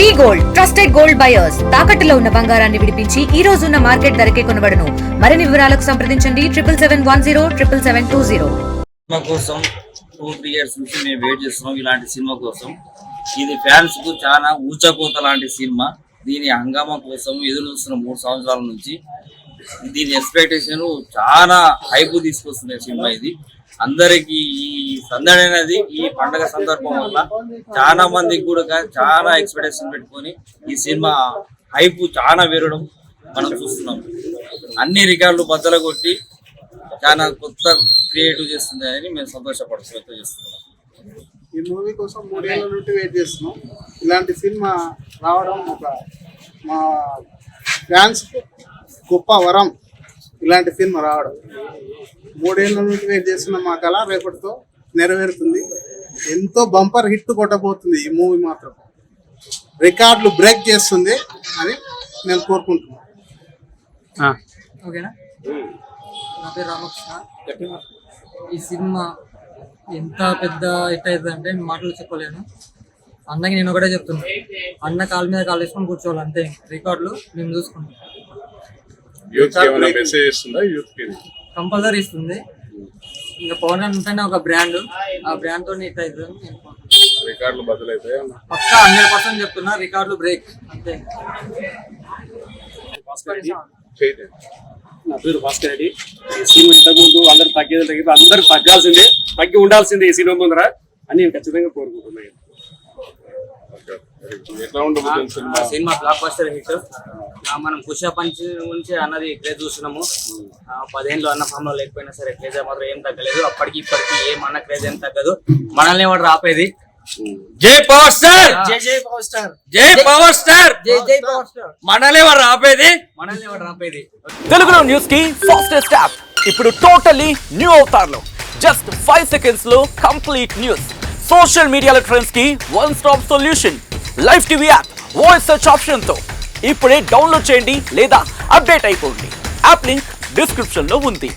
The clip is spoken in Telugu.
వి గోల్డ్ ట్రస్టెడ్ గోల్డ్ బయర్స్ తాకట్టులో ఉన్న బంగారాన్ని విడిపించి ఈ రోజు ఉన్న మార్కెట్ ధరకే కొనబడును. మరిన్ని వివరాలకు సంప్రదించండి 7771077720. సినిమా కోసం 2-3 years నుంచి మేము వెయిట్ చేస్తున్నాం ఇలాంటి సినిమా కోసం. ఇది ఫ్యాన్స్ కు చాలా ఊచకోత లాంటి సినిమా. దీని హంగామా కోసం ఎదురు చూస్తున్న 3 సంవత్సరాల నుంచి. దీని ఎక్స్పెక్టేషన్ చాలా హైప్ తీసుకొస్తుంది సినిమా. ఇది అందరికి ఈ సందడి అనేది ఈ పండగ సందర్భం వల్ల చాలా మందికి కూడా చాలా ఎక్స్పెక్టేషన్ పెట్టుకొని ఈ సినిమా హైప్ చాలా పెరగడం మనం చూస్తున్నాం. అన్ని రికార్డులు బద్దలు కొట్టి చాలా కొత్త క్రియేటివ్ చేస్తుంది అని మేము వ్యక్తం చేస్తున్నాం. ఈ మూవీ కోసం 3 ఏళ్ల నుండి వెయిట్ చేస్తున్నాం. ఇలాంటి సినిమా రావడం ఒక మా ఫ్యాన్స్ గొప్ప వరం. ఇలాంటి సినిమా రావడం 3 ఏళ్ల నుండి వెయిట్ చేస్తున్న మా కళ రేపటితో నెరవేరుతుంది. ఎంతో బంపర్ హిట్ కొట్టబోతుంది ఈ మూవీ. మాత్రం రికార్డులు బ్రేక్ చేస్తుంది అని నేను కోరుకుంటున్నాను. ఓకేనా? నా పేరు రామకృష్ణ. ఈ సినిమా ఎంత పెద్ద హిట్ అవుతుంది అంటే నేను మాటలు చెప్పలేను. అన్నకి నేను ఒకటే చెప్తున్నా, అన్న కాలు మీద కాలు వేసుకొని కూర్చోవాలి అంతే. రికార్డులు మేము చూసుకుంటాం. కంపల్సరీ ఇస్తుంది. ఇంకా పవన్ అంటేనే ఒక బ్రాండ్, ఆ బ్రాండ్ తో హిట్ అవుతుంది. రికార్డులు బదులైతాయి పక్కా 100% చెప్తున్నా. రికార్డులు బ్రేక్ అంతే. నా పేరు భాస్కర్ రెడ్డి. ఈ సినిమా ఇంతకుముందు అందరు తగ్గేది అందరు తగ్గాల్సిందే, తగ్గి ఉండాల్సిందే ఈ సినిమా ముందర అని నేను ఖచ్చితంగా కోరుకుంటున్నాను. Cinema block buster hit. మనం కుషా పంచ్ నుంచి అన్నది క్రేజ్ చూస్తున్నాము. 10 ఏళ్ళు అన్న ఫామ్ లో లేకపోయినా సరే క్రేజ్ మాత్రం ఏం తగ్గలేదు. అప్పటికి ఇప్పటికి ఏమన్న క్రేజ్ ఏం తగ్గదు. మనల్ని వాడు రాపేది. జై పవర్ స్టార్, జై జై పవర్ స్టార్, జై పవర్ స్టార్, జై జై పవర్ స్టార్. మనల్ని వాడు రాపేది. తెలుగులో న్యూస్ కి ఫాస్టెస్ట్ యాప్ ఇప్పుడు టోటల్లీ న్యూ అవతార్లో జస్ట్ 5 seconds లో కంప్లీట్ న్యూస్. సోషల్ మీడియాలో ట్రెండ్స్ కి one stop solution. Live TV app voice search option తో ఇప్పుడే డౌన్లోడ్ చేయండి లేదా అప్డేట్ అయిపోండి. యాప్ లింక్ డిస్క్రిప్షన్ లో ఉంది.